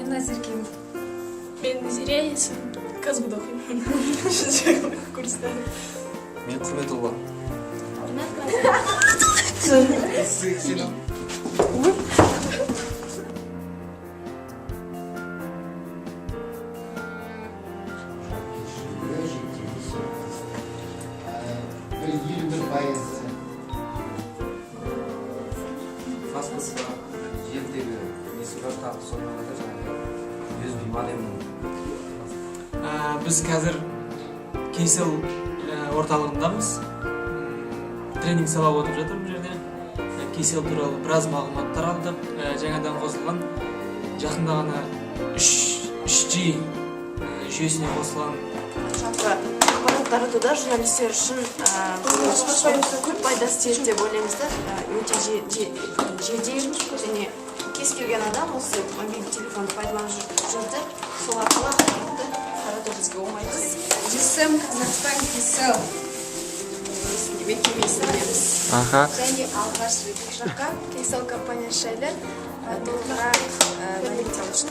Назеркин. Мен Назире, КСБ-да оқимын. Курста. Мен Құрметолла. Фаскасы жердегі несі бар тағы сонымен қатар жаңағы өз беймалемін. Біз қазір Кейсел орталығындамыз. Тренинг сабақ өтіп жатыр бұл жерде. Кейсел туралы біраз мағлұматтар алдық. Жаңадан қосылған жақында ғана 3G жүйесіне қосылған. Жалпы ақпарат таратуда журналистер үшін көп пайдасы тиеді деп ойлаймыз да. Өте жедел және кез келген адам осы мобильді телефонды пайдаланып жүрді. Сол арқылы ақпаратты тарату бізге оңай. GSM Казахстан Кейсел. Мекемесіндеміз. Және алғаш рет жаққа Кейсел компаниясы жайлы толығырақ мәлімет алу үшін